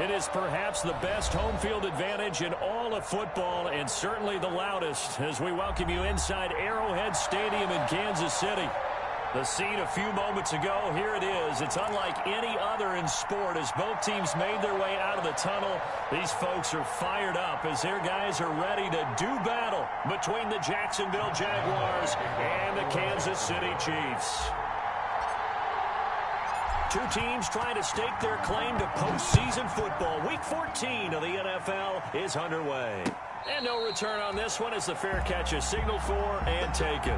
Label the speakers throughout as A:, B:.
A: It is perhaps the best home field advantage in all of football and certainly the loudest as we welcome you inside Arrowhead Stadium in Kansas City. The scene a few moments ago, here it is. It's unlike any other in sport as both teams made their way out of the tunnel. These folks are fired up as their guys are ready to do battle between the Jacksonville Jaguars and the Kansas City Chiefs. Two teams trying to stake their claim to postseason football. Week 14 of the NFL is underway. And no return on this one as the fair catch is signaled for and taken.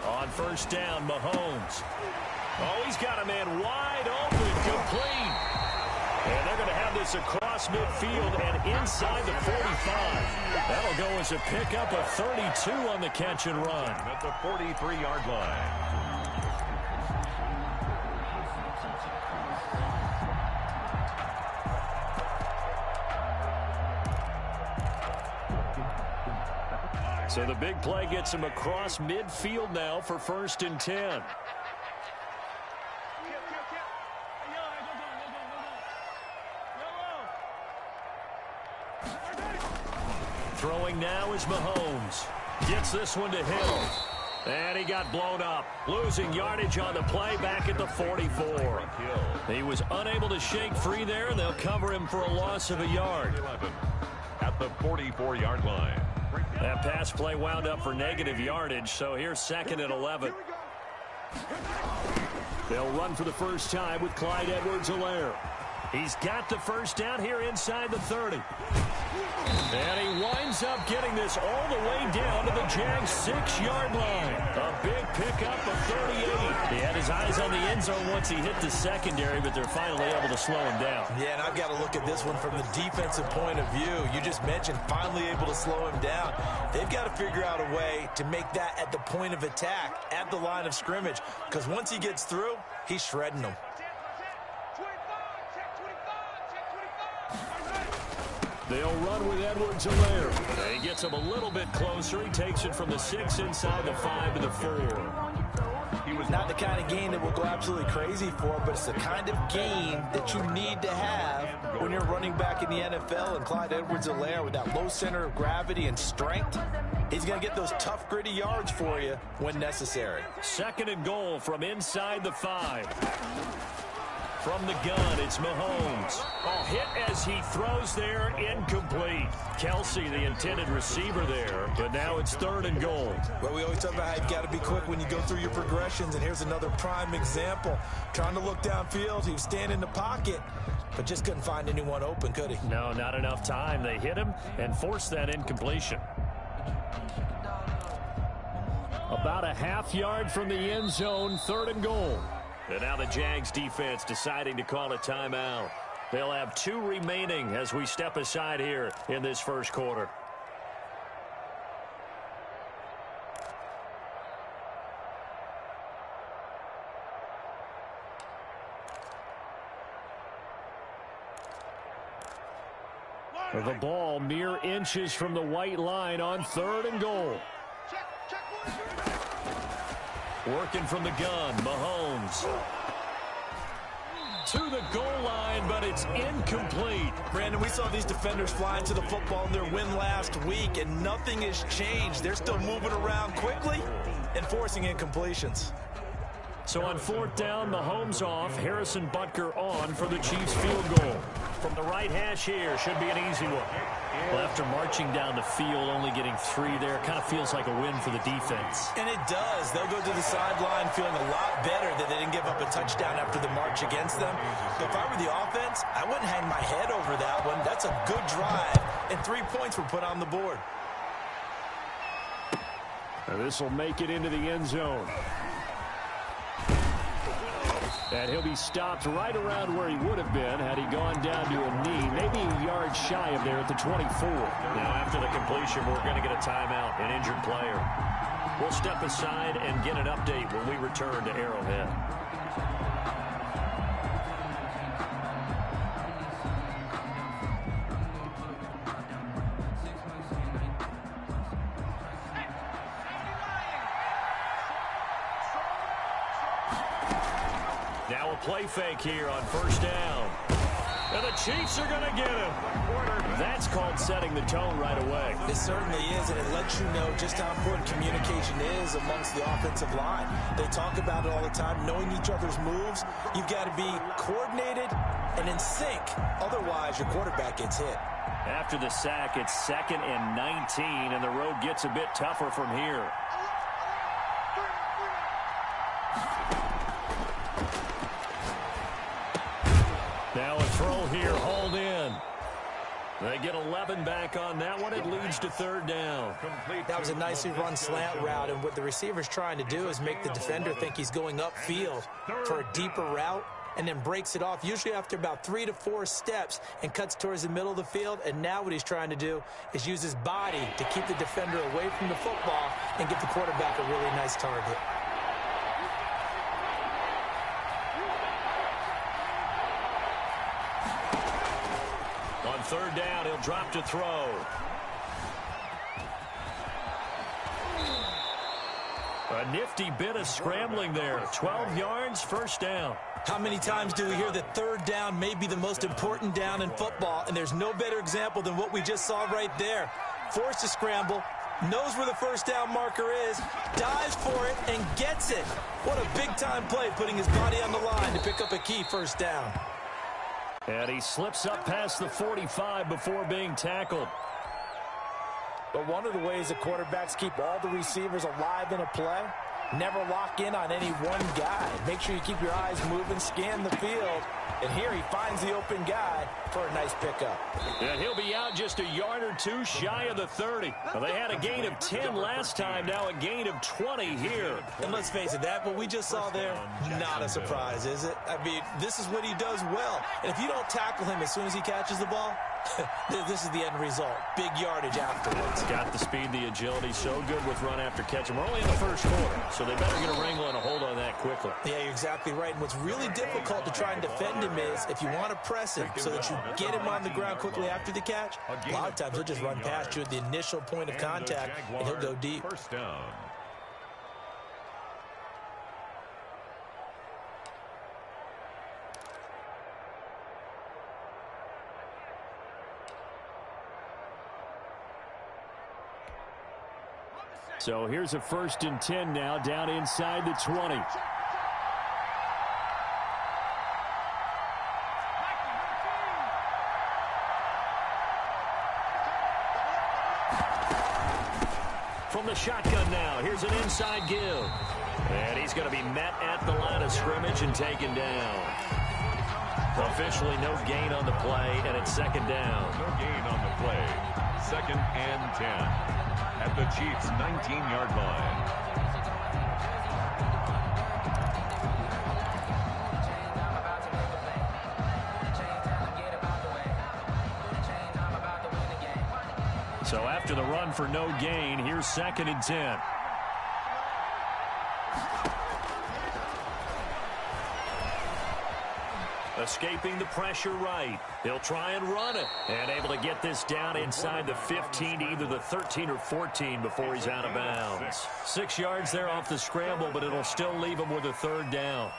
A: On first down, Mahomes. Oh, he's got a man wide open, complete. And they're going to have this across midfield and inside the 45. That'll go as a pickup of 32 on the catch and run.
B: At the 43-yard line.
A: So the big play gets him across midfield now for 1st and 10. Throwing now is Mahomes. Gets this one to Hill. And he got blown up. Losing yardage on the play back at the 44. He was unable to shake free there, and they'll cover him for a loss of a yard.
B: 11 at the 44-yard line.
A: That pass play wound up for negative yardage, so here's 2nd and 11. They'll run for the first time with Clyde Edwards-Helaire. He's got the first down here inside the 30. And he winds up getting this all the way down to the Jags' 6-yard line. A big pickup of 38. He had his eyes on the end zone once he hit the secondary, but they're finally able to slow him down.
C: Yeah, and I've got to look at this one from the defensive point of view. You just mentioned finally able to slow him down. They've got to figure out a way to make that at the point of attack, at the line of scrimmage, because once he gets through, he's shredding them.
A: They'll run with Edwards-Helaire. He gets him a little bit closer. He takes it from the 6 inside the 5 to the 4.
C: He was not the kind of game that we'll go absolutely crazy for, but it's the kind of game that you need to have when you're running back in the NFL. And Clyde Edwards-Helaire, with that low center of gravity and strength, he's going to get those tough, gritty yards for you when necessary. 2nd and goal from inside the 5. From the gun, it's Mahomes.
A: Oh, hit as he throws there, incomplete. Kelsey, the intended receiver there, but now it's 3rd and goal.
C: Well, we always talk about how you've got to be quick when you go through your progressions, and here's another prime example. Trying to look downfield, he was standing in the pocket, but just couldn't find anyone open, could he?
A: No, not enough time. They hit him and forced that incompletion. About a half yard from the end zone, 3rd and goal. And now the Jags defense deciding to call a timeout. They'll have 2 remaining as we step aside here in this first quarter. The ball mere inches from the white line on 3rd and goal. Working from the gun, Mahomes. To the goal line, but it's incomplete.
C: Brandon, we saw these defenders flying to the football in their win last week, and nothing has changed. They're still moving around quickly and forcing incompletions.
A: So on 4th down, Mahomes off, Harrison Butker on for the Chiefs field goal. From the right hash here, should be an easy one. Well, after marching down the field, only getting 3 there, kind of feels like a win for the defense.
C: And it does. They'll go to the sideline feeling a lot better that they didn't give up a touchdown after the march against them. But if I were the offense, I wouldn't hang my head over that one. That's a good drive, and 3 points were put on the board.
A: This will make it into the end zone. And he'll be stopped right around where he would have been had he gone down to a knee, maybe a yard shy of there at the 24. Now, after the completion, we're going to get a timeout, an injured player. We'll step aside and get an update when we return to Arrowhead. Now a play fake here on first down. And the Chiefs are going to get him. That's called setting the tone right away.
C: It certainly is, and it lets you know just how important communication is amongst the offensive line. They talk about it all the time, knowing each other's moves. You've got to be coordinated and in sync. Otherwise, your quarterback gets hit.
A: After the sack, it's 2nd and 19, and the road gets a bit tougher from here. Now a throw here, hauled in. They get 11 back on that one. It leads to 3rd down.
C: That was a nicely run slant route, and what the receiver's trying to do is make the defender think he's going upfield for a deeper route, and then breaks it off, usually after about 3 to 4 steps, and cuts towards the middle of the field. And now what he's trying to do is use his body to keep the defender away from the football and give the quarterback a really nice target.
A: On 3rd down, he'll drop to throw. A nifty bit of scrambling there. 12 yards, 1st down.
C: How many times do we hear that 3rd down may be the most important down in football? And there's no better example than what we just saw right there. Forced to scramble, knows where the 1st down marker is, dives for it, and gets it. What a big-time play, putting his body on the line to pick up a key 1st down.
A: And he slips up past the 45 before being tackled.
C: But one of the ways that quarterbacks keep all the receivers alive in a play, never lock in on any one guy. Make sure you keep your eyes moving, scan the field. And here he finds the open guy for a nice pickup.
A: And he'll be out just a yard or two shy of the 30. Well, they had a gain of 10 last time, now a gain of 20 here.
C: And let's face it, that what we just saw there, not a surprise, is it? I mean, this is what he does well. And if you don't tackle him as soon as he catches the ball, this is the end result. Big yardage afterwards.
A: Got the speed, the agility, so good with run after catch. And we're only in the 1st quarter, so they better get a wrangle and a hold on that quickly.
C: Yeah, you're exactly right. And what's really difficult to try and defend him is if you want to press him so that you get him on the ground quickly after the catch, a lot of times he'll just run past you at the initial point of contact, and he'll go deep.
B: 1st down.
A: So here's a 1st and 10 now, down inside the 20. From the shotgun now, here's an inside give. And he's going to be met at the line of scrimmage and taken down. Officially no gain on the play, and it's 2nd down.
B: No gain on the play. 2nd and 10. At the Chiefs' 19-yard line.
A: So after the run for no gain, here's 2nd and 10. Escaping the pressure right. He'll try and run it. And able to get this down inside the 15, either the 13 or 14 before he's out of bounds. 6 yards there off the scramble, but it'll still leave him with a 3rd down.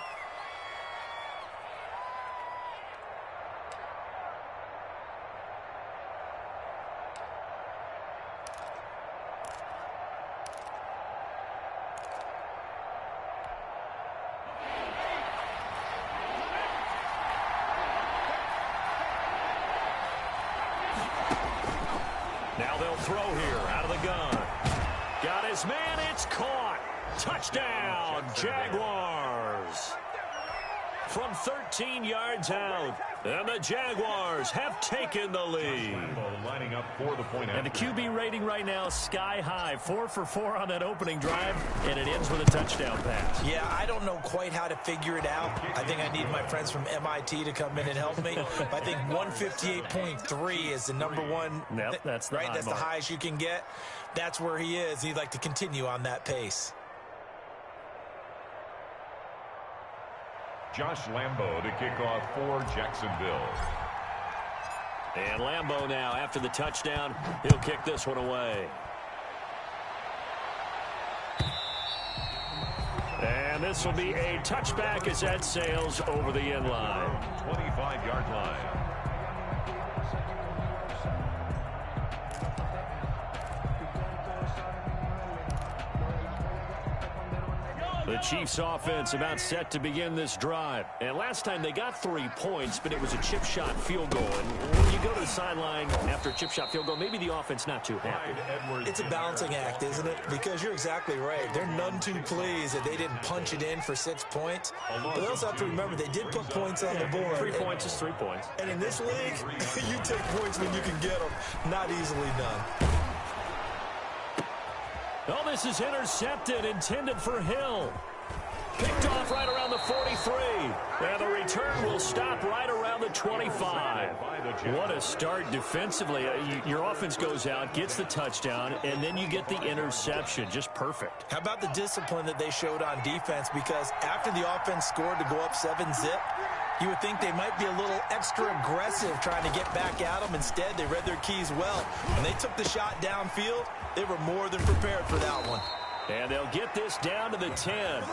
A: Now they'll throw here out of the gun. Got his man. It's caught. Touchdown, Jaguars. from 13 yards out. And the Jaguars have taken the lead.
B: Lining up for the point.
A: And the QB rating right now sky high. 4 for 4 on that opening drive, and it ends with a touchdown pass.
C: Yeah, I don't know quite how to figure it out. I think I need my friends from MIT to come in and help me. I think 158.3 is the number one.
A: Yep, that's the
C: right. That's
A: mark.
C: the highest you can get. That's where he is. He'd like to continue on that pace.
B: Josh Lambo to kick off for Jacksonville.
A: And Lambo now, after the touchdown, he'll kick this one away. And this will be a touchback as that sails over the end line.
B: 25-yard line.
A: The Chiefs offense about set to begin this drive. And last time they got 3 points, but it was a chip shot field goal. And when you go to the sideline after a chip shot field goal, maybe the offense not too happy.
C: It's a balancing act, isn't it? Because you're exactly right. They're none too pleased that they didn't punch it in for 6 points. But they also have to remember they did put points on the board.
A: 3 points is 3 points.
C: And in this league, you take points when you can get them. Not easily done.
A: Oh, this is intercepted, intended for Hill. Picked off right around the 43. And the return will stop right around the 25. What a start defensively. Your offense goes out, gets the touchdown, and then you get the interception. Just perfect.
C: How about the discipline that they showed on defense? Because after the offense scored to go up 7-zip, you would think they might be a little extra aggressive trying to get back at them. Instead, they read their keys well. When they took the shot downfield, they were more than prepared for that one.
A: And they'll get this down to the 10.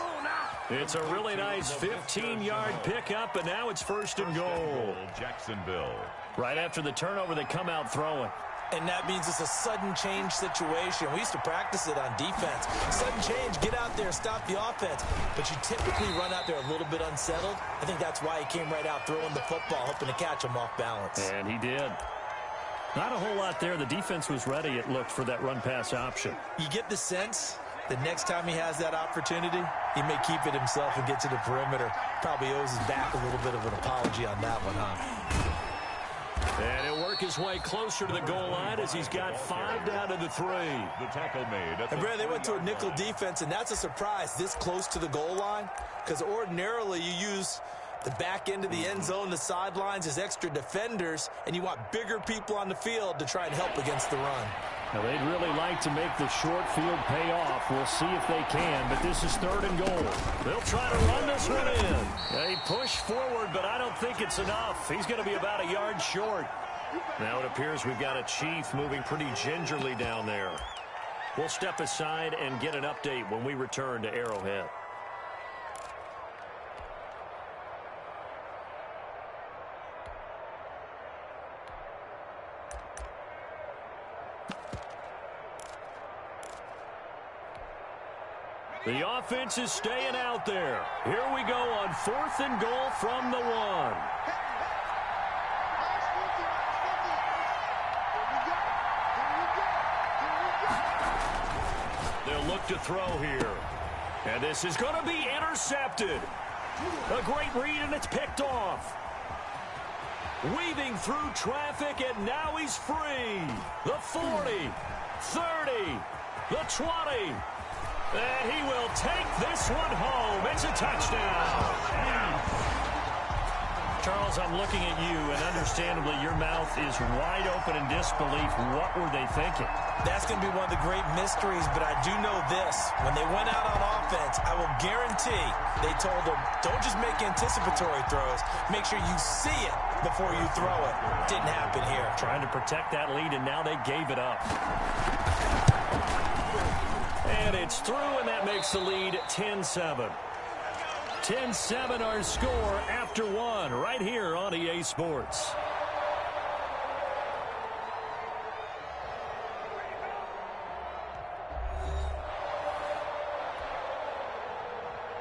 A: It's a really nice 15-yard pickup, and now it's 1st and goal.
B: Jacksonville.
A: Right after the turnover, they come out throwing.
C: And that means it's a sudden change situation. We used to practice it on defense. Sudden change, get out there, stop the offense. But you typically run out there a little bit unsettled. I think that's why he came right out throwing the football, hoping to catch him off balance.
A: And he did. Not a whole lot there. The defense was ready, it looked, for that run-pass option.
C: You get the sense the next time he has that opportunity, he may keep it himself and get to the perimeter. Probably owes his back a little bit of an apology on that one, huh?
A: And he'll work his way closer to the goal line as he's got 5 down to the 3.
B: The tackle made.
C: And Brad, they went to a nickel defense, and that's a surprise this close to the goal line, because ordinarily you use the back end of the end zone, the sidelines as extra defenders, and you want bigger people on the field to try and help against the run.
A: Now, they'd really like to make the short field pay off. We'll see if they can, but this is 3rd and goal. They'll try to run this one in. They push forward, but I don't think it's enough. He's going to be about a yard short. Now it appears we've got a Chief moving pretty gingerly down there. We'll step aside and get an update when we return to Arrowhead. The offense is staying out there. Here we go on 4th and goal from the 1. They'll look to throw here. And this is going to be intercepted. A great read, and it's picked off. Weaving through traffic, and now he's free. The 40, 30, the 20. And he will take this one home. It's a touchdown. Charles, I'm looking at you, and understandably, your mouth is wide open in disbelief. What were they thinking?
C: That's going to be one of the great mysteries, but I do know this. When they went out on offense, I will guarantee they told them, don't just make anticipatory throws. Make sure you see it before you throw it. Didn't happen here.
A: Trying to protect that lead, and now they gave it up. And it's through, and that makes the lead 10-7. 10-7 our score after 1 right here on EA Sports.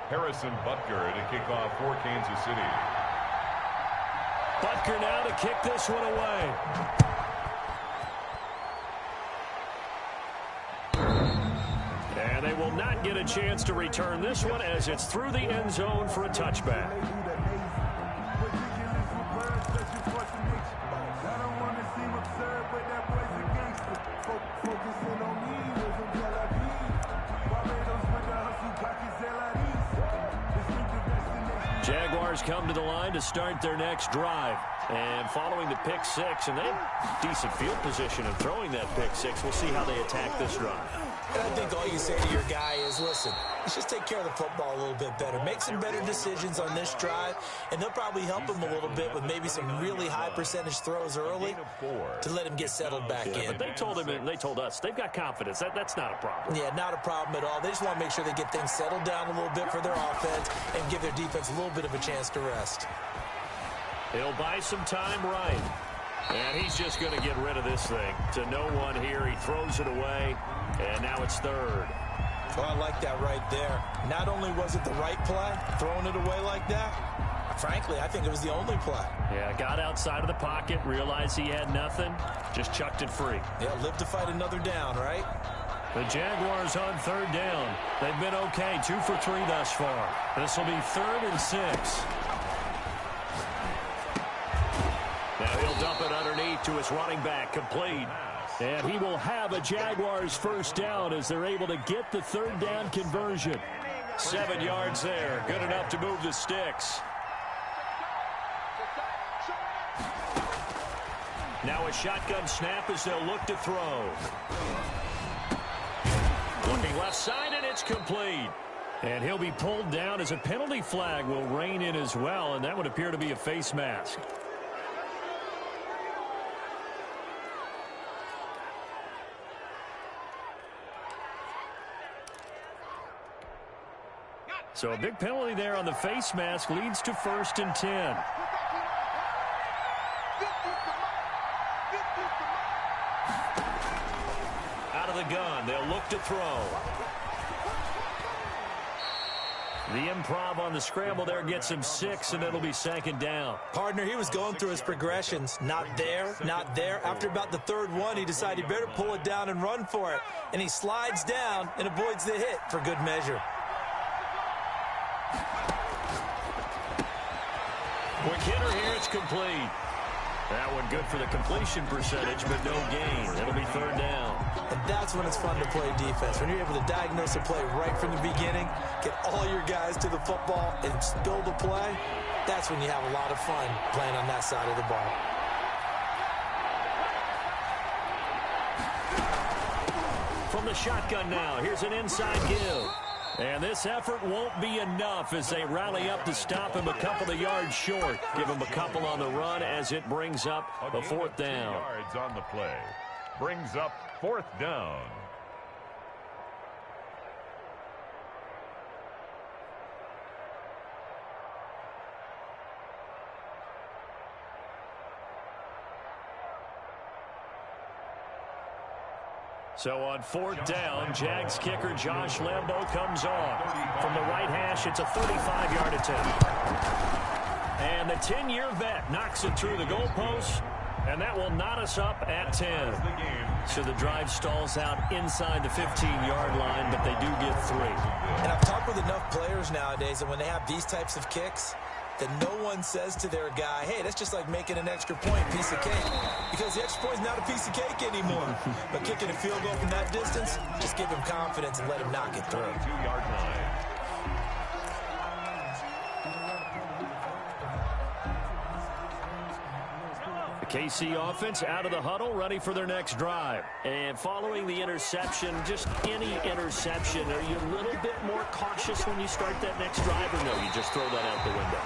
B: Harrison Butker to kick off for Kansas City.
A: Butker now to kick this one away. And they will not get a chance to return this one as it's through the end zone for a touchback. Jaguars come to the line to start their next drive. And following the pick six, and they have decent field position of throwing that pick six. We'll see how they attack this drive.
C: And I think all you say to your guy is, listen, let's just take care of the football a little bit better. Make some better decisions on this drive, and they'll probably help him a little bit with maybe some really high percentage throws early to let him get settled back in.
A: But they told him, and they told us, they've got confidence. That's not a problem.
C: Yeah, not a problem at all. They just want to make sure they get things settled down a little bit for their offense and give their defense a little bit of a chance to rest.
A: He'll buy some time right. And he's just going to get rid of this thing. To no one here. He throws it away. And now it's third.
C: Oh, I like that right there. Not only was it the right play, throwing it away like that, frankly, I think it was the only play.
A: Yeah, got outside of the pocket, realized he had nothing, just chucked it free.
C: Yeah, live to fight another down, right?
A: The Jaguars on third down. They've been okay, 2 for 3 thus far. This will be 3rd and 6. Now he'll dump it underneath to his running back, complete. And he will have a Jaguars first down as they're able to get the third down conversion. 7 yards there, good enough to move the sticks. Now a shotgun snap as they'll look to throw. Looking left side, and it's complete. And he'll be pulled down as a penalty flag will rein in as well, and that would appear to be a face mask. So a big penalty there on the face mask leads to 1st and 10. Out of the gun, they'll look to throw. The improv on the scramble there gets him 6, and it'll be 2nd down.
C: Partner, he was going through his progressions. Not there, not there. After about the 3rd one, he decided he better pull it down and run for it. And he slides down and avoids the hit for good measure.
A: Quick hitter here, it's complete. That one good for the completion percentage, but no gain. It'll be 3rd down.
C: And that's when it's fun to play defense. When you're able to diagnose a play right from the beginning, get all your guys to the football and build a play, that's when you have a lot of fun playing on that side of the ball.
A: From the shotgun now, here's an inside give. And this effort won't be enough as they rally up to stop him a couple of yards short. Give him a couple on the run as it brings up the 4th down.
B: Yards on the play. Brings up 4th down.
A: So on 4th down, Jags kicker Josh Lambo comes on. From the right hash, it's a 35-yard attempt. And the 10-year vet knocks it through the goalpost, and that will knot us up at 10. So the drive stalls out inside the 15-yard line, but they do get 3.
C: And I've talked with enough players nowadays, and when they have these types of kicks, that no one says to their guy, hey, that's just like making an extra point, piece of cake. Because the extra point is not a piece of cake anymore. But kicking a field goal from that distance, just give him confidence and let him knock it through.
B: 2-yard line.
A: The KC offense out of the huddle, ready for their next drive. And following the interception, just any interception, are you a little bit more cautious when you start that next drive, or no, you just throw that out the window?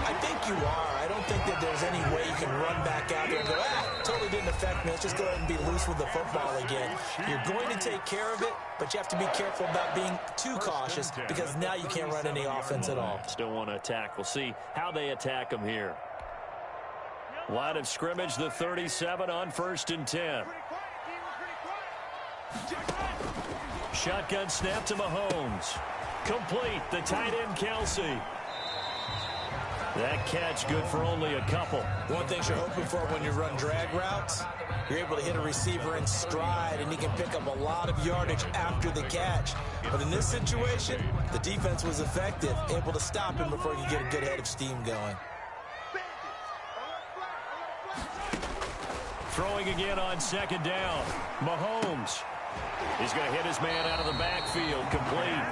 C: I think you are. I don't think that there's any way you can run back out there and go, totally didn't affect me. Let's just go ahead and be loose with the football again. You're going to take care of it, but you have to be careful about being too cautious because now you can't run any offense at all.
A: Still want to attack. We'll see how they attack them here. Line of scrimmage, the 37 on 1st and 10. Shotgun snap to Mahomes. Complete, the tight end Kelsey. That catch good for only a couple.
C: One thing you're hoping for when you run drag routes, you're able to hit a receiver in stride, and he can pick up a lot of yardage after the catch. But in this situation, the defense was effective, able to stop him before he could get a good head of steam going.
A: Throwing again on 2nd down. Mahomes He's going to hit his man out of the backfield, complete.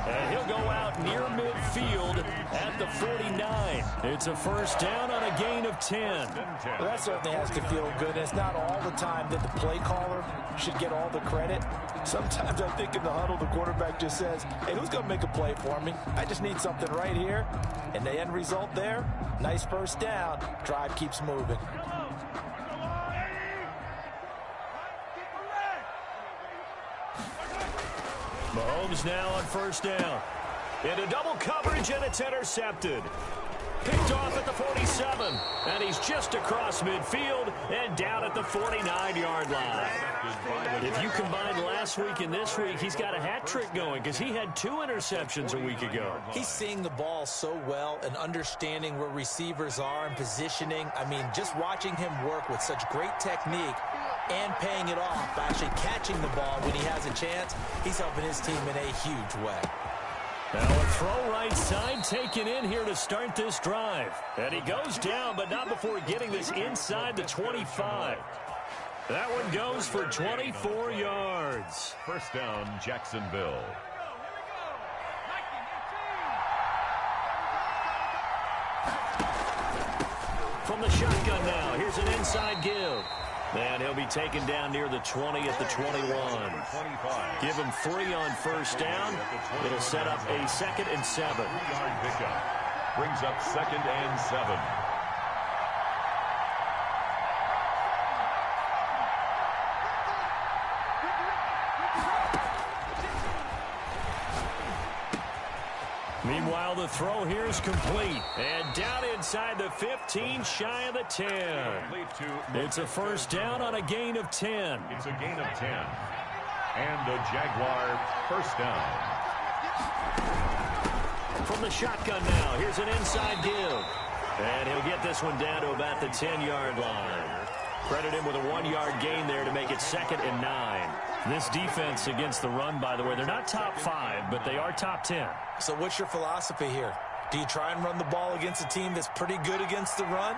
A: And he'll go out near midfield at the 49. It's a first down on a gain of 10.
C: Well, that certainly has to feel good. It's not all the time that the play caller should get all the credit. Sometimes I think in the huddle, the quarterback just says, hey, who's going to make a play for me? I just need something right here. And the end result there, nice first down. Drive keeps moving.
A: Mahomes now on first down. Into double coverage, and it's intercepted. Picked off at the 47, and he's just across midfield and down at the 49-yard line. If you combine last week and this week, he's got a hat trick going because he had 2 interceptions a week ago.
C: He's seeing the ball so well and understanding where receivers are and positioning. I mean, just watching him work with such great technique and paying it off by actually catching the ball when he has a chance, he's helping his team in a huge way.
A: Now a throw right side taken in here to start this drive. And he goes down, but not before getting this inside the 25. That one goes for 24 yards.
B: First down, Jacksonville.
A: From the shotgun now, here's an inside give. And he'll be taken down near the 20 at the 21. Give him 3 on first down. It'll set up a 2nd and 7.
B: 3-yard pickup. Brings up 2nd and 7.
A: Meanwhile, the throw here is complete. And down inside the 15, shy of the 10. It's a first down on a gain of 10.
B: It's a gain of 10. And a Jaguar first down.
A: From the shotgun now, here's an inside give. And he'll get this one down to about the 10-yard line. Credit him with a 1-yard gain there to make it 2nd and 9. This defense against the run, by the way, they're not top 5, but they are top 10.
C: So what's your philosophy here? Do you try and run the ball against a team that's pretty good against the run?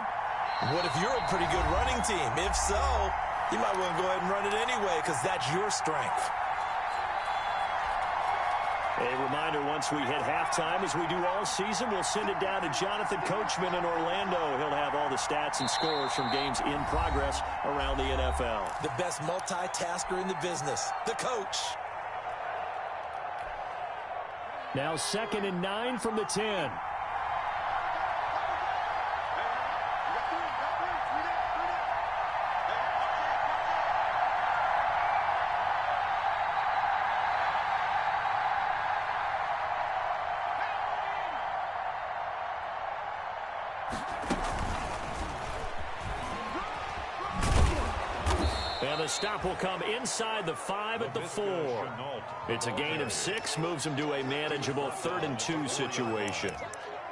C: What if you're a pretty good running team? If so, you might want to go ahead and run it anyway because that's your strength.
A: A reminder, once we hit halftime, as we do all season, we'll send it down to Jonathan Coachman in Orlando. He'll have all the stats and scores from games in progress around the NFL.
C: The best multitasker in the business, the coach.
A: Now 2nd and 9 from the 10. And the stop will come inside the 5 at the 4. It's a gain of 6, moves him to a manageable 3rd and 2 situation.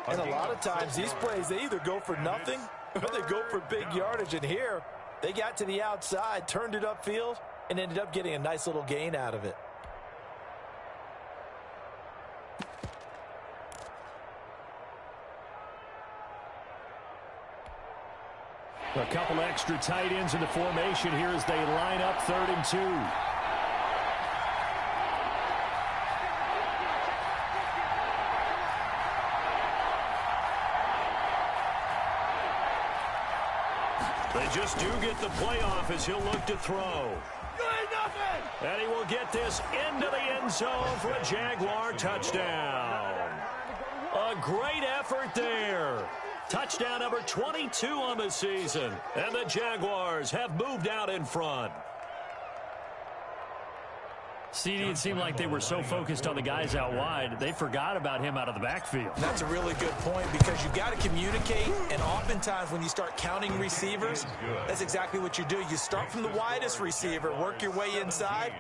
C: And a lot of times these plays, they either go for nothing or they go for big yardage. And here, they got to the outside, turned it upfield, and ended up getting a nice little gain out of it.
A: A couple extra tight ends in the formation here as they line up 3rd and 2. They just do get the playoff as he'll look to throw. And he will get this into the end zone for a Jaguar touchdown. A great effort there. Touchdown number 22 on the season. And the Jaguars have moved out in front. CD, it seemed like they were so focused on the guys out wide, they forgot about him out of the backfield.
C: That's a really good point because you got to communicate, and oftentimes when you start counting receivers, that's exactly what you do. You start from the widest receiver, work your way inside.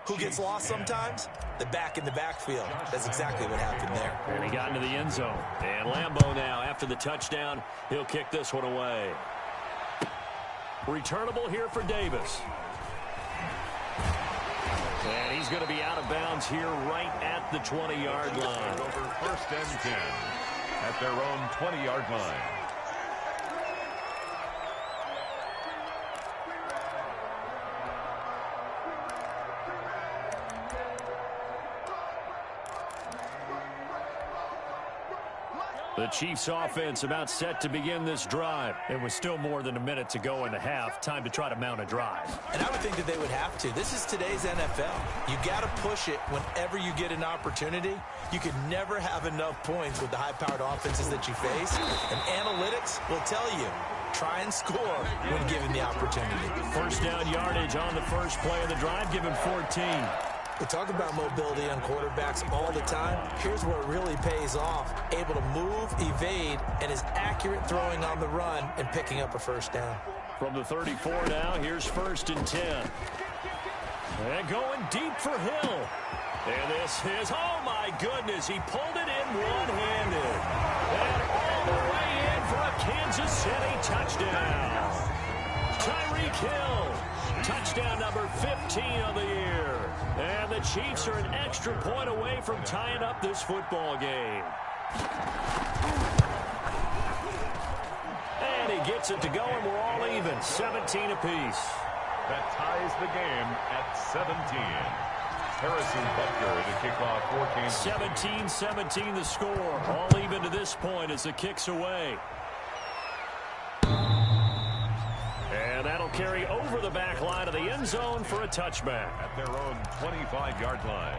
C: Who gets lost sometimes? The back in the backfield. That's exactly what happened there.
A: And he got into the end zone. And Lambeau now, after the touchdown, he'll kick this one away. Returnable here for Davis. And he's going to be out of bounds here right at the 20-yard line.
B: Over 1st and 10 at their own 20-yard line.
A: The Chiefs offense about set to begin this drive. It was still more than a minute to go in the half. Time to try to mount a drive.
C: And I would think that they would have to. This is today's NFL. You got to push it whenever you get an opportunity. You could never have enough points with the high-powered offenses that you face. And analytics will tell you, try and score when given the opportunity.
A: First down yardage on the first play of the drive, given 14.
C: We talk about mobility on quarterbacks all the time. Here's where it really pays off. Able to move, evade, and is accurate throwing on the run and picking up a first down.
A: From the 34 now, here's 1st and 10. And going deep for Hill. And this is, oh my goodness, he pulled it in one-handed. And all the way in for a Kansas City touchdown. Tyreek Hill, touchdown number 15 on the year. And the Chiefs are an extra point away from tying up this football game. And he gets it to go, and we're all even, 17 apiece.
B: That ties the game at 17. Harrison Butker to kick off for Kansas.
A: 17-17 the score. All even to this point as the kick's away. And that'll carry over the back line of the end zone for a touchback.
B: At their own 25-yard line.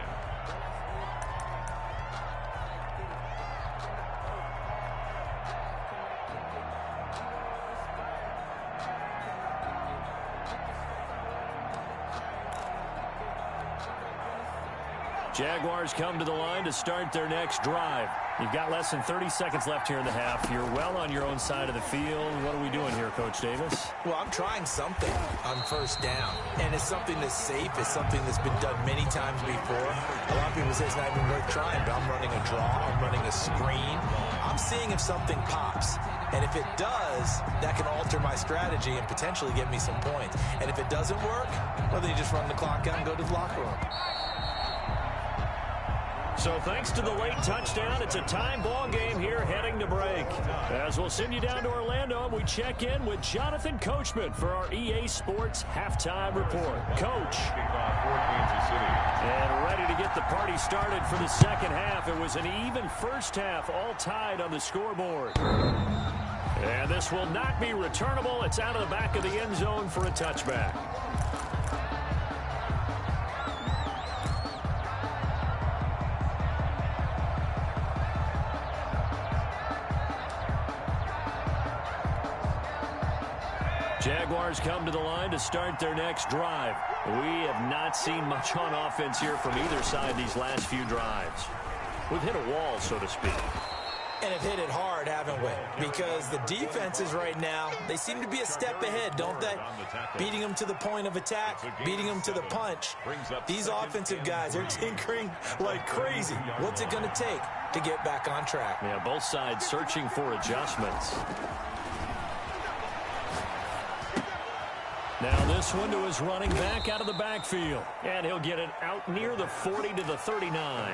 A: Jaguars come to the line to start their next drive. You've got less than 30 seconds left here in the half. You're well on your own side of the field. What are we doing here, Coach Davis?
C: Well, I'm trying something on first down. And it's something that's safe. It's something that's been done many times before. A lot of people say it's not even worth trying, but I'm running a draw. I'm running a screen. I'm seeing if something pops. And if it does, that can alter my strategy and potentially get me some points. And if it doesn't work, well, then you just run the clock out and go to the locker room.
A: So thanks to the late touchdown, it's a time ball game here heading to break. As we'll send you down to Orlando, we check in with Jonathan Coachman for our EA Sports Halftime Report. Coach. And ready to get the party started for the second half. It was an even first half, all tied on the scoreboard. And this will not be returnable. It's out of the back of the end zone for a touchback. Jaguars come to the line to start their next drive. We have not seen much on offense here from either side these last few drives. We've hit a wall, so to speak.
C: And have hit it hard, haven't we? Because the defenses right now, they seem to be a step ahead, don't they? Beating them to the point of attack, beating them to the punch. These offensive guys are tinkering like crazy. What's it going to take to get back on track?
A: Yeah, both sides searching for adjustments. Now this one to his running back out of the backfield. And he'll get it out near the 40 to the 39.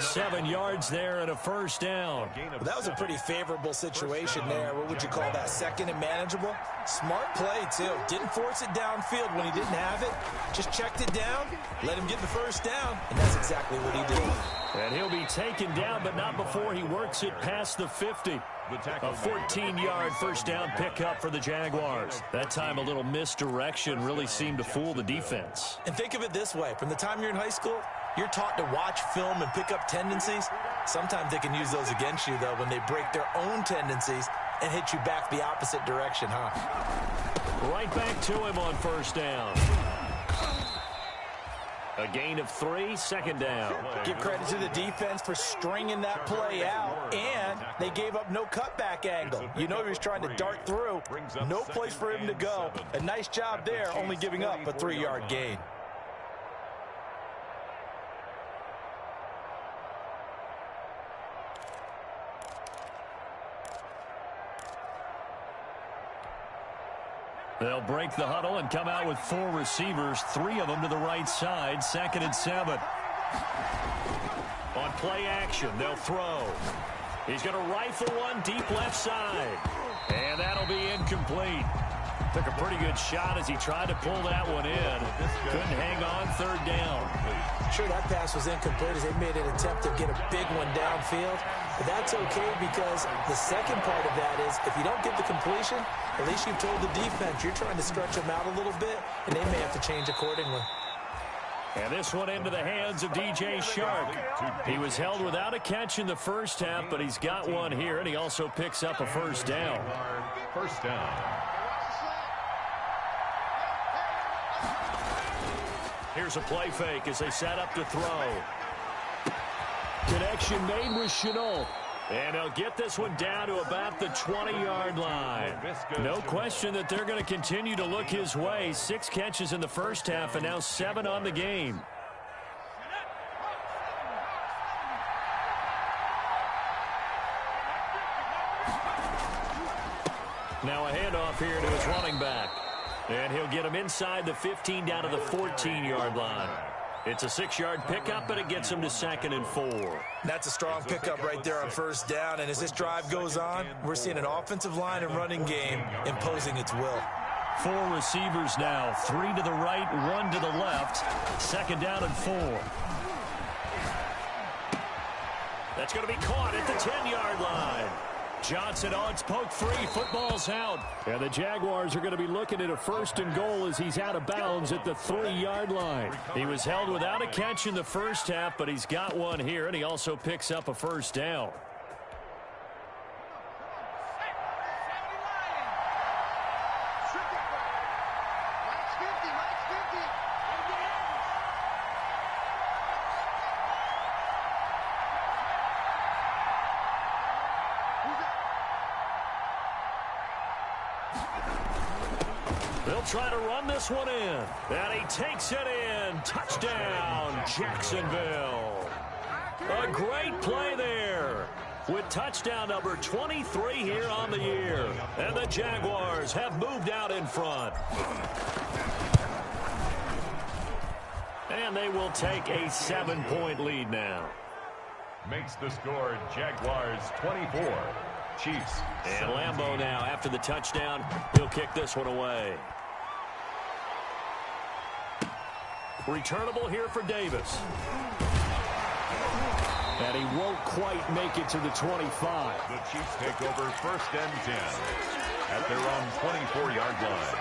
A: 7 yards there and a first down.
C: Well, that was a pretty favorable situation there. What would you call that? Second and manageable? Smart play, too. Didn't force it downfield when he didn't have it. Just checked it down, let him get the first down, and that's exactly what he did.
A: And he'll be taken down, but not before he works it past the 50. A 14-yard first down pickup for the Jaguars. That time a little misdirection really seemed to fool the defense.
C: And think of it this way. From the time you're in high school, you're taught to watch film and pick up tendencies. Sometimes they can use those against you, though, when they break their own tendencies and hit you back the opposite direction, huh?
A: Right back to him on first down. A gain of 3, second down.
C: Give credit to the defense for stringing that play out, and they gave up no cutback angle. You know he was trying to dart through. No place for him to go. A nice job there, only giving up a 3-yard gain.
A: They'll break the huddle and come out with 4 receivers, 3 of them to the right side, 2nd and 7. On play action, they'll throw. He's going to rifle one deep left side. And that'll be incomplete. Took a pretty good shot as he tried to pull that one in. Couldn't hang on, 3rd down.
C: Sure, that pass was incomplete as they made an attempt to get a big one downfield. But that's okay, because the second part of that is if you don't get the completion, at least you've told the defense you're trying to stretch them out a little bit, and they may have to change accordingly.
A: And this one into the hands of DJ Shark. He was held without a catch in the first half, but he's got one here, and he also picks up a first down.
B: First down.
A: Here's a play fake as they set up to throw. Connection made with Chenault. And he'll get this one down to about the 20-yard line. No question that they're going to continue to look his way. 6 catches in the first half and now 7 on the game. Now a handoff here to his running back. And he'll get him inside the 15 down to the 14-yard line. It's a 6-yard pickup, but it gets him to 2nd and 4.
C: That's a strong pickup right there on first down. And as this drive goes on, we're seeing an offensive line and running game imposing its will.
A: 4 receivers now, 3 to the right, 1 to the left. 2nd down and 4. That's going to be caught at the 10-yard line. Johnson on its poke free. Football's out. And the Jaguars are going to be looking at a 1st and goal as he's out of bounds at the 3-yard line. He was held without a catch in the first half, but he's got one here, and he also picks up a first down. They'll try to run this one in. And he takes it in. Touchdown, Jacksonville. A great play there with touchdown number 23 here on the year. And the Jaguars have moved out in front. And they will take a 7-point lead now.
B: Makes the score Jaguars 24. Chiefs.
A: And Lambeau now after the touchdown. He'll kick this one away. Returnable here for Davis. And he won't quite make it to the 25.
B: The Chiefs take over 1st and 10 at their own 24-yard line.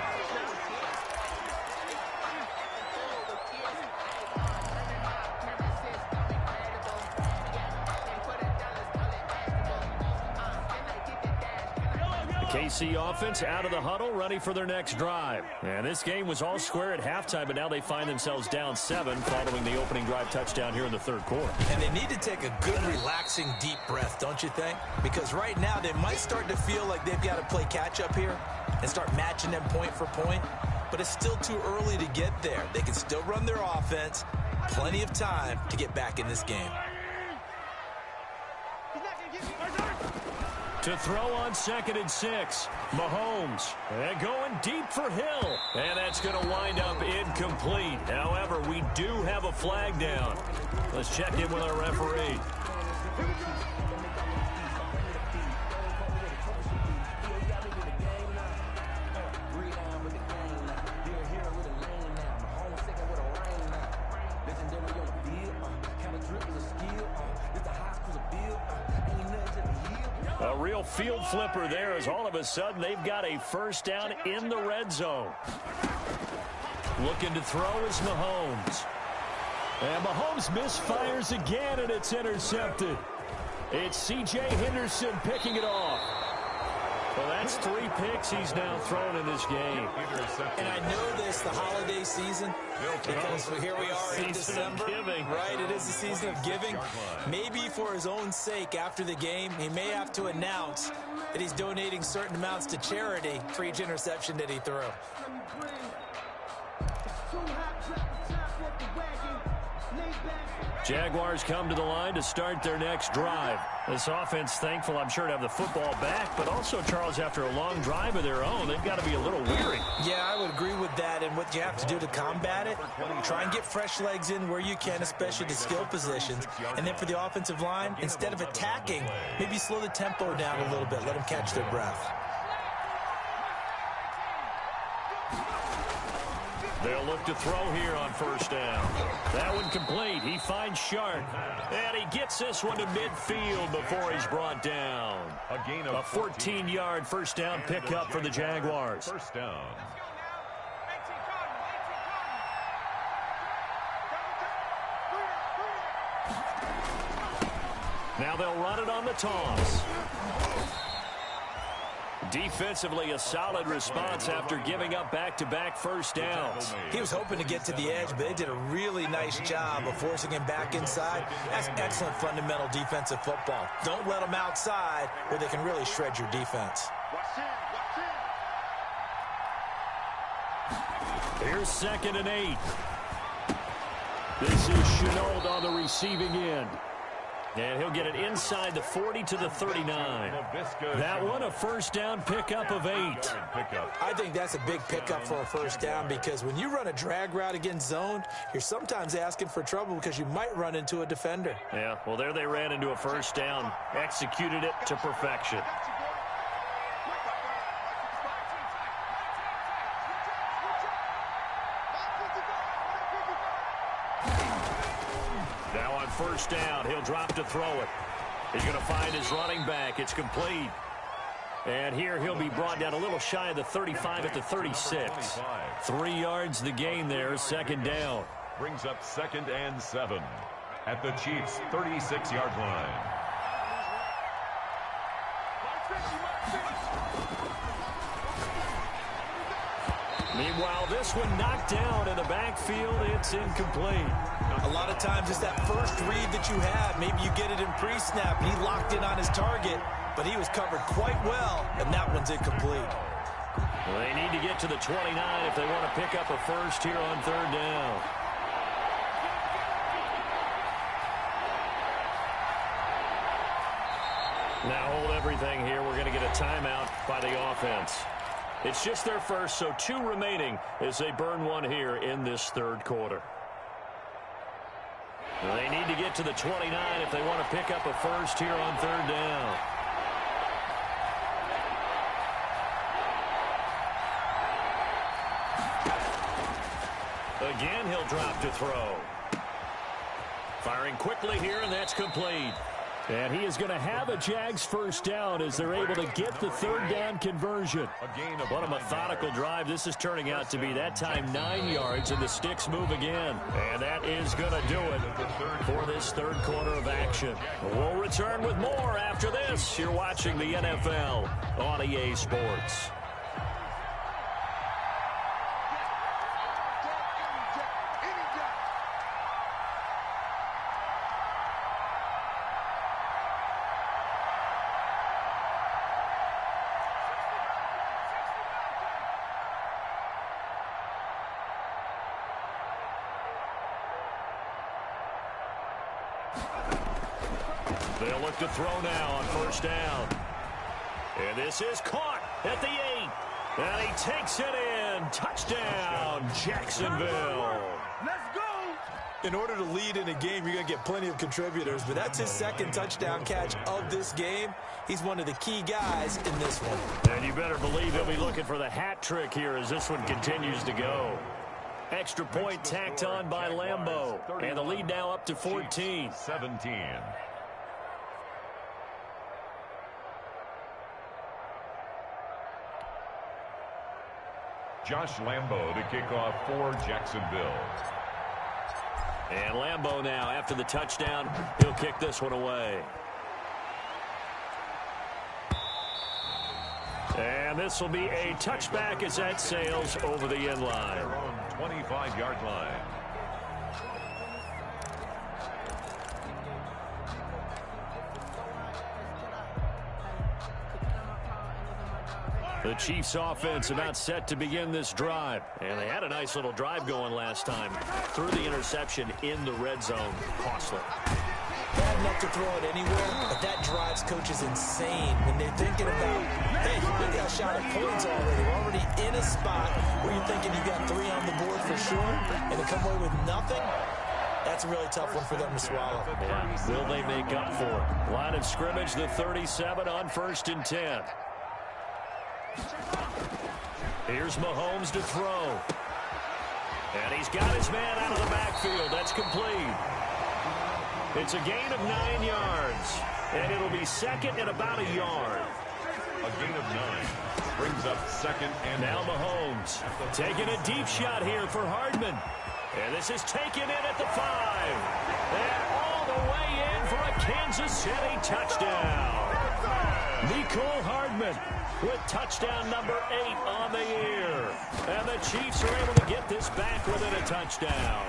A: KC offense out of the huddle, ready for their next drive. And this game was all square at halftime, but now they find themselves down 7 following the opening drive touchdown here in the 3rd quarter.
C: And they need to take a good, relaxing, deep breath, don't you think? Because right now they might start to feel like they've got to play catch-up here and start matching them point for point. But it's still too early to get there. They can still run their offense. Plenty of time to get back in this game.
A: To throw on 2nd and 6. Mahomes. And going deep for Hill. And that's going to wind up incomplete. However, we do have a flag down. Let's check in with our referee. A real field flipper there as all of a sudden they've got a first down in the red zone. Looking to throw is Mahomes. And Mahomes misfires again, and it's intercepted. It's C.J. Henderson picking it off. Well, that's 3 picks he's now thrown in this game.
C: And I know this, the holiday season, because here we are in December. Right, it is the season of giving. Maybe for his own sake after the game, he may have to announce that he's donating certain amounts to charity for each interception that he threw.
A: Jaguars come to the line to start their next drive. This offense thankful, I'm sure, to have the football back, but also, Charles, after a long drive of their own, they've got to be a little weary.
C: Yeah, I would agree with that, and what you have to do to combat it, try and get fresh legs in where you can, especially the skill positions. And then for the offensive line, instead of attacking, maybe slow the tempo down a little bit, let them catch their breath.
A: They'll look to throw here on first down. That one complete. He finds Sharp. And he gets this one to midfield before he's brought down.
B: A gain of
A: 14-yard first down pickup for the Jaguars.
B: First down.
A: Now they'll run it on the toss. Defensively, a solid response after giving up back-to-back first downs.
C: He was hoping to get to the edge, but they did a really nice job of forcing him back inside. That's excellent fundamental defensive football. Don't let them outside where they can really shred your defense.
A: Here's 2nd and 8. This is Chenault on the receiving end. And he'll get it inside the 40 to the 39. That one, a first down pickup of 8.
C: I think that's a big pickup for a first down because when you run a drag route against zone, you're sometimes asking for trouble because you might run into a defender.
A: Yeah, well, there they ran into a first down. Executed it to perfection. First down, he'll drop to throw it. He's going to find his running back. It's complete. And here he'll be brought down a little shy of the 35 at the 36. 3 yards the gain there, 2nd down.
B: Brings up 2nd and 7 at the Chiefs' 36-yard line.
A: Meanwhile, this one knocked down in the backfield. It's incomplete.
C: A lot of times it's that first read that you have. Maybe you get it in pre-snap. He locked in on his target, but he was covered quite well, and that one's incomplete.
A: Well, they need to get to the 29 if they want to pick up a first here on 3rd down. Now hold everything here. We're going to get a timeout by the offense. It's just their first, so 2 remaining as they burn one here in this 3rd quarter. They need to get to the 29 if they want to pick up a first here on 3rd down. Again, he'll drop to throw. Firing quickly here, and that's complete. And he is going to have a Jags first down as they're able to get the 3rd down conversion. What a methodical drive this is turning out to be. That time 9 yards, and the sticks move again. And that is going to do it for this 3rd quarter of action. We'll return with more after this. You're watching the NFL on EA Sports. They'll look to throw now on first down. And this is caught at the 8. And he takes it in. Touchdown, Jacksonville.
C: Let's go. In order to lead in a game, you're going to get plenty of contributors. But that's his 2nd touchdown catch of this game. He's one of the key guys in this one.
A: And you better believe he'll be looking for the hat trick here as this one continues to go. Extra point tacked on by Lambeau. And the lead now up to 14.
B: 17. Josh Lambeau to kick off for Jacksonville.
A: And Lambeau now, after the touchdown, he'll kick this one away. And this will be a touchback as that sails over the end line.
B: Their own 25-yard line.
A: The Chiefs offense about set to begin this drive. And they had a nice little drive going last time. Threw the interception in the red zone. Costly.
C: Bad enough to throw it anywhere, but that drives coaches insane when they're thinking about, hey, we got a shot at points already. We're already in a spot where you're thinking you got 3 on the board for sure, and to come away with nothing, that's a really tough one for them to swallow.
A: Yeah. Will they make up for it? Line of scrimmage, the 37 on 1st and 10. Here's Mahomes to throw. And he's got his man out of the backfield. That's complete. It's a gain of 9 yards. And it'll be second and about a yard.
B: A gain of 9 brings up second and
A: now Mahomes taking a deep shot here for Hardman. And this is taken in at the 5. And all the way in for a Kansas City touchdown. Mecole Hardman with touchdown number 8 on the year. And the Chiefs are able to get this back within a touchdown.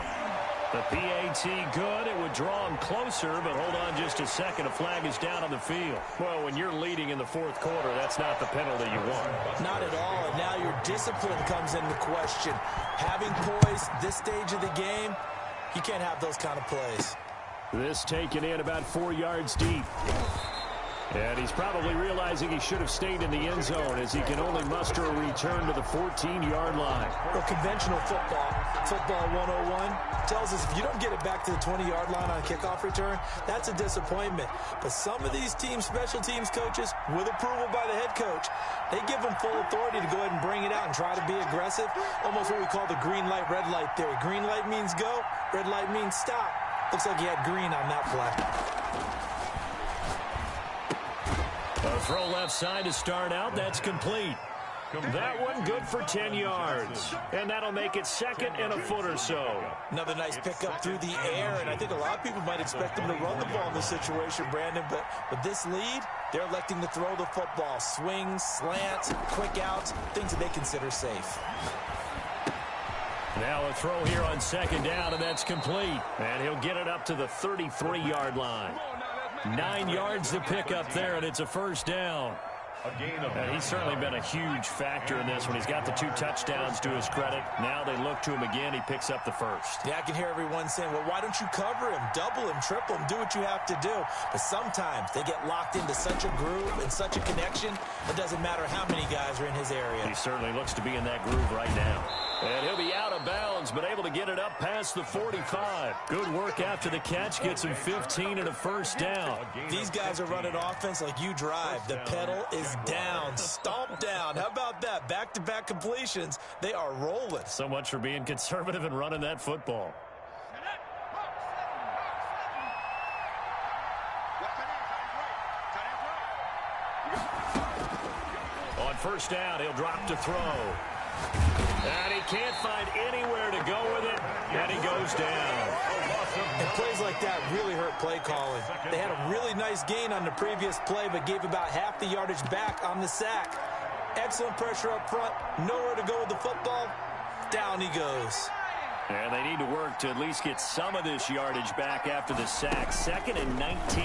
A: The PAT good. It would draw him closer, but hold on just a second. A flag is down on the field. Well, when you're leading in the fourth quarter, that's not the penalty you want.
C: Not at all. And now your discipline comes into question. Having poise this stage of the game, you can't have those kind of plays.
A: This taken in about 4 yards deep. And he's probably realizing he should have stayed in the end zone as he can only muster a return to the 14-yard line.
C: Well, conventional football 101, tells us if you don't get it back to the 20-yard line on a kickoff return, that's a disappointment. But some of these special teams coaches, with approval by the head coach, they give them full authority to go ahead and bring it out and try to be aggressive. Almost what we call the green light, red light theory. Green light means go, red light means stop. Looks like he had green on that play.
A: A throw left side to start out. That's complete. That one good for 10 yards. And that'll make it second and a foot or so.
C: Another nice pickup through the air, and I think a lot of people might expect him to run the ball in this situation, Brandon, but with this lead, they're electing to throw the football. Swings, slants, quick outs, things that they consider safe.
A: Now a throw here on second down, and that's complete. And he'll get it up to the 33-yard line. 9 yards to pick up there, and it's a first down. And he's certainly been a huge factor in this when he's got the 2 touchdowns to his credit. Now they look to him again. He picks up the first.
C: Yeah, I can hear everyone saying, well, why don't you cover him, double him, triple him, do what you have to do. But sometimes they get locked into such a groove and such a connection, it doesn't matter how many guys are in his area.
A: He certainly looks to be in that groove right now. And he'll be out of bounds, but able to get it up past the 45. Good work after the catch. Gets him 15 and a first down.
C: These guys are running offense like you drive. The pedal is down, stomp down. How about that? Back-to-back completions. They are rolling.
A: So much for being conservative and running that football. On first down, he'll drop to throw. And he can't find anywhere to go with it, and he goes down.
C: And plays like that really hurt play calling. They had a really nice gain on the previous play, but gave about half the yardage back on the sack. Excellent pressure up front, nowhere to go with the football. Down he goes.
A: And they need to work to at least get some of this yardage back after the sack. 2nd and 19.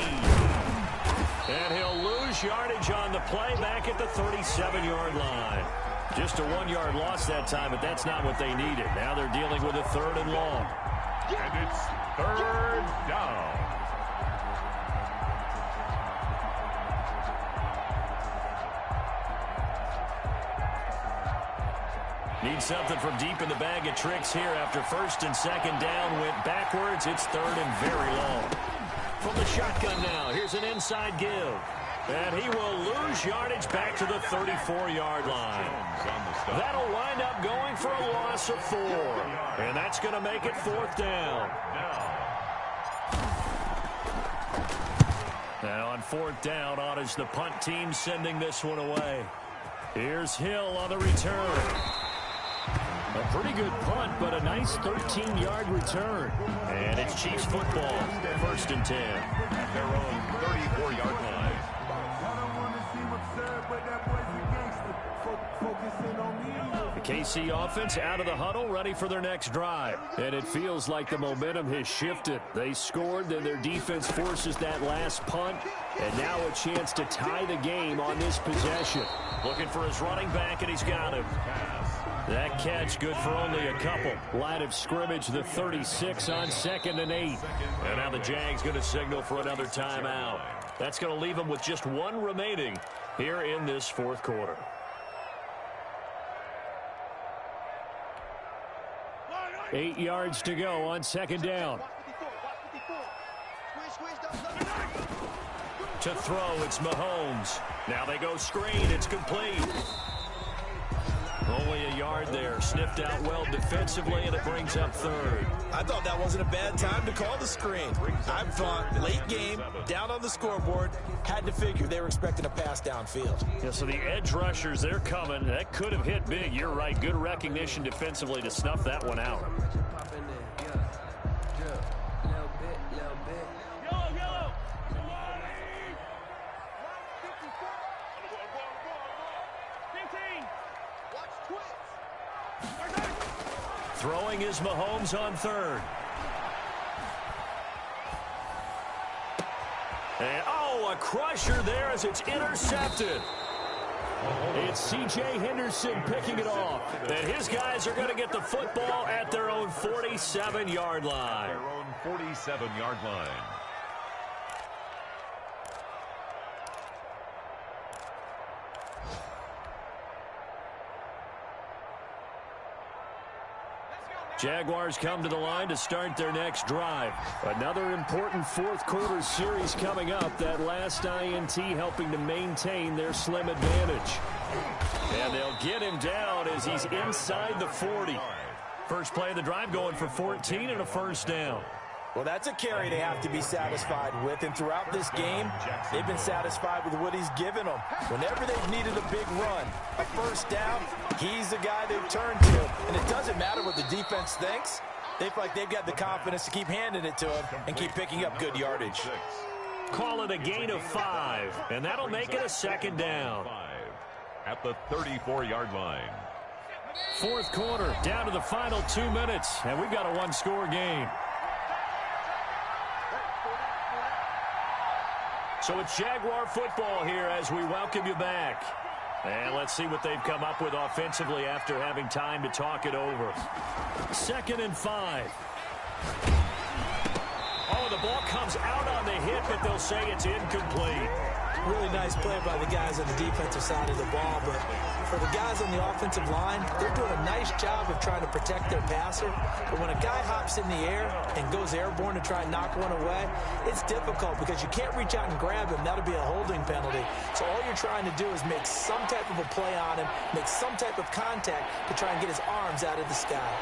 A: And he'll lose yardage on the play back at the 37-yard line. Just a 1-yard loss that time, but that's not what they needed. Now they're dealing with a 3rd and long.
B: And it's 3rd down.
A: Need something from deep in the bag of tricks here after 1st and 2nd down. Went backwards. It's 3rd and very long. From the shotgun now, here's an inside give. And he will lose yardage back to the 34-yard line. That'll wind up going for a loss of 4. And that's going to make it 4th down. Now on 4th down, on is the punt team sending this one away. Here's Hill on the return. A pretty good punt, but a nice 13-yard return. And it's Chiefs football, 1st and 10.
B: At their own 34-yard line.
A: The KC offense out of the huddle, ready for their next drive. And it feels like the momentum has shifted. They scored, then their defense forces that last punt. And now a chance to tie the game on this possession. Looking for his running back, and he's got him. That catch good for only a couple. Line of scrimmage, the 36 on 2nd and 8. And now the Jags going to signal for another timeout. That's going to leave them with just 1 remaining here in this 4th quarter. Eight yards to go on 2nd down. To throw, it's Mahomes. Now they go screen. It's complete. only a yard there. Sniffed out well defensively, and it brings up third.
C: I thought that wasn't a bad time to call the screen. I thought late game, down on the scoreboard, had to figure they were expecting a pass downfield.
A: Yeah, so the edge rushers, they're coming. That could have hit big. You're right. Good recognition defensively to snuff that one out. Throwing is Mahomes on third. And, a crusher there as it's intercepted. It's C.J. Henderson picking it off. And his guys are going to get the football at their own 47-yard line.
B: Their own 47-yard line.
A: Jaguars come to the line to start their next drive. Another important fourth quarter series coming up. That last INT helping to maintain their slim advantage. And they'll get him down as he's inside the 40. First play of the drive going for 14 and a first down.
C: Well, that's a carry they have to be satisfied with, and throughout this game, they've been satisfied with what he's given them. Whenever they've needed a big run, a first down, he's the guy they've turned to. And it doesn't matter what the defense thinks. They feel like they've got the confidence to keep handing it to him and keep picking up good yardage.
A: Call it a gain of 5, and that'll make it a second down.
B: At the 34-yard line.
A: Fourth quarter, down to the final 2 minutes, and we've got a one-score game. So it's Jaguar football here as we welcome you back. And let's see what they've come up with offensively after having time to talk it over. 2nd and 5. Oh, the ball comes out on the hit, but they'll say it's incomplete.
C: Really nice play by the guys on the defensive side of the ball, but for the guys on the offensive line, they're doing a nice job of trying to protect their passer. But when a guy hops in the air and goes airborne to try and knock one away, it's difficult because you can't reach out and grab him. That'll be a holding penalty. So all you're trying to do is make some type of a play on him, make some type of contact to try and get his arms out of the sky.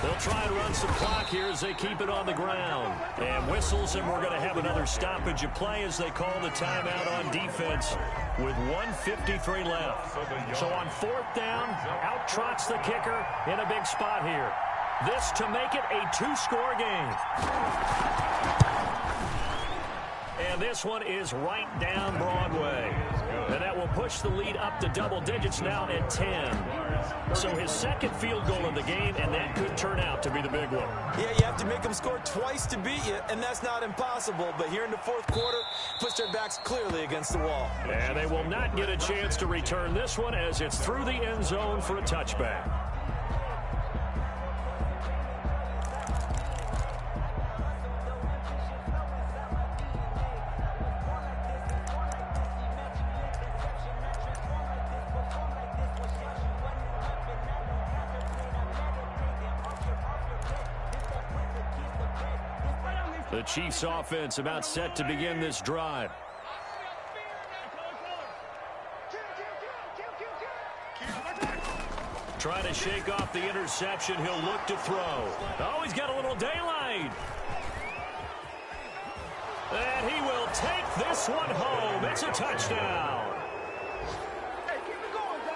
A: They'll try and run some clock here as they keep it on the ground. And whistles, and we're going to have another stoppage of play as they call the timeout on defense with 1:53 left. So on 4th down, out trots the kicker in a big spot here. This to make it a 2-score game. And this one is right down Broadway. And that will push the lead up to double digits now at 10. So his second field goal in the game, and that could turn out to be the big one.
C: Yeah, you have to make them score twice to beat you, and that's not impossible. But here in the fourth quarter, push their backs clearly against the wall.
A: And they will not get a chance to return this one as it's through the end zone for a touchback. The Chiefs offense about set to begin this drive. Trying to shake off the interception. He'll look to throw. Oh, he's got a little daylight. And he will take this one home. It's a touchdown.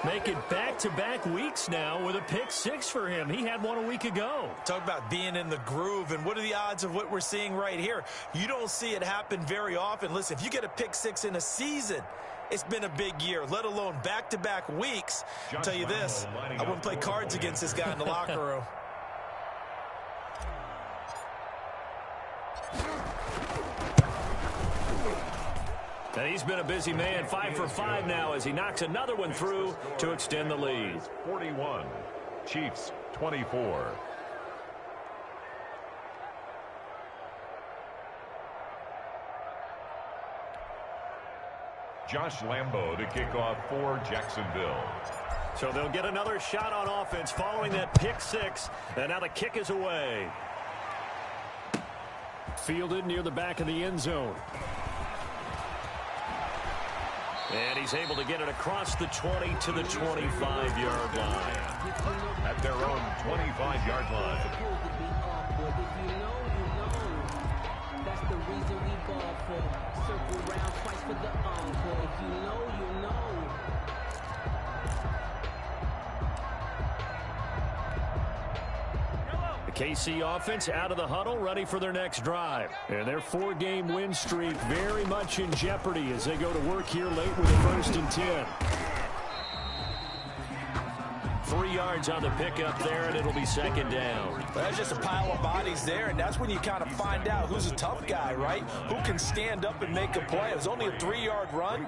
A: Make it back-to-back weeks now with a pick 6 for him. He had one a week ago.
C: Talk about being in the groove, and what are the odds of what we're seeing right here? You don't see it happen very often. Listen, if you get a pick 6 in a season, it's been a big year, let alone back-to-back weeks. I'll tell you this, I wouldn't play cards against this guy in the locker room.
A: And he's been a busy man, 5 for 5 now as he knocks another one through to extend the lead.
B: 41, Chiefs 24. Josh Lambo to kick off for Jacksonville.
A: So they'll get another shot on offense following that pick 6. And now the kick is away. Fielded near the back of the end zone. And he's able to get it across the 20 to the 25-yard line.
B: At their own 25-yard line.
D: That's the reason we ball for. Circle round twice for the encore. If you know, you know.
A: The KC offense out of the huddle, ready for their next drive. And their 4-game win streak very much in jeopardy as they go to work here late with a 1st and 10. 3 yards on the pickup there, and it'll be 2nd down.
C: Well, that's just a pile of bodies there, and that's when you kind of find out who's a tough guy, right? Who can stand up and make a play. It was only a 3-yard run,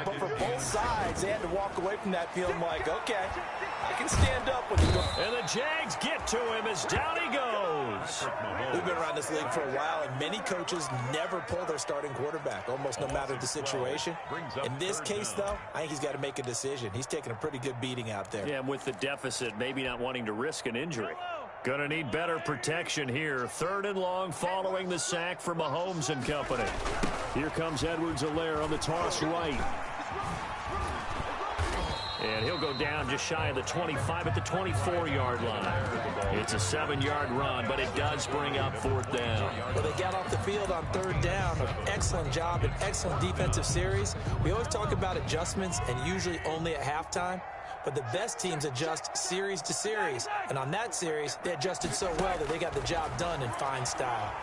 C: but for both sides, they had to walk away from that feeling like, okay, I can stand up with it.
A: And the Jags get to him as down he goes.
C: We've been around this league for a while, and many coaches never pull their starting quarterback, almost no matter the situation. In this case, though, I think he's got to make a decision. He's taking a pretty good beating out there.
A: Yeah, with the deficit, maybe not wanting to risk an injury. Gonna need better protection here. 3rd and long following the sack for Mahomes and company. Here comes Edwards-Helaire on the toss right. And he'll go down just shy of the 25 at the 24-yard line. It's a 7-yard run, but it does bring up 4th down.
C: Well, they got off the field on 3rd down. An excellent job, an excellent defensive series. We always talk about adjustments, and usually only at halftime. But the best teams adjust series to series. And on that series, they adjusted so well that they got the job done in fine style.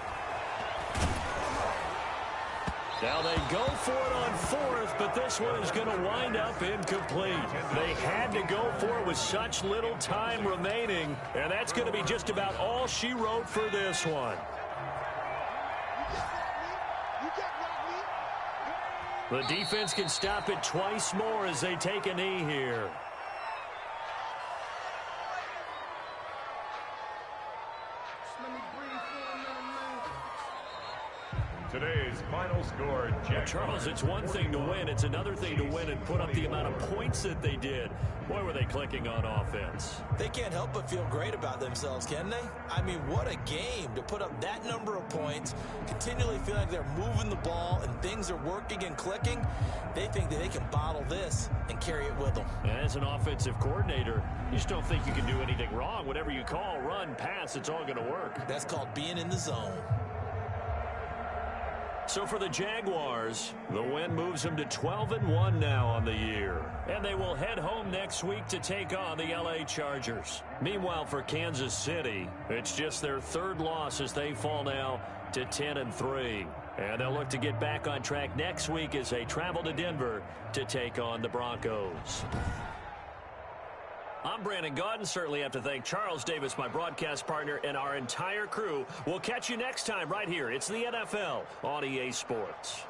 A: Now they go for it on 4th, but this one is going to wind up incomplete. They had to go for it with such little time remaining, and that's going to be just about all she wrote for this one. The defense can stop it twice more as they take a knee here.
B: Today's final score,
A: Charles, it's one thing to win. It's another thing to win and put up the amount of points that they did. Boy, were they clicking on offense.
C: They can't help but feel great about themselves, can they? I mean, what a game to put up that number of points, continually feel like they're moving the ball and things are working and clicking. They think that they can bottle this and carry it with them.
A: As an offensive coordinator, you just don't think you can do anything wrong. Whatever you call, run, pass, it's all going to work.
C: That's called being in the zone.
A: So for the Jaguars, the win moves them to 12-1 now on the year. And they will head home next week to take on the LA Chargers. Meanwhile, for Kansas City, it's just their 3rd loss as they fall now to 10-3. And they'll look to get back on track next week as they travel to Denver to take on the Broncos. I'm Brandon Gaudin. Certainly have to thank Charles Davis, my broadcast partner, and our entire crew. We'll catch you next time right here. It's the NFL on EA Sports.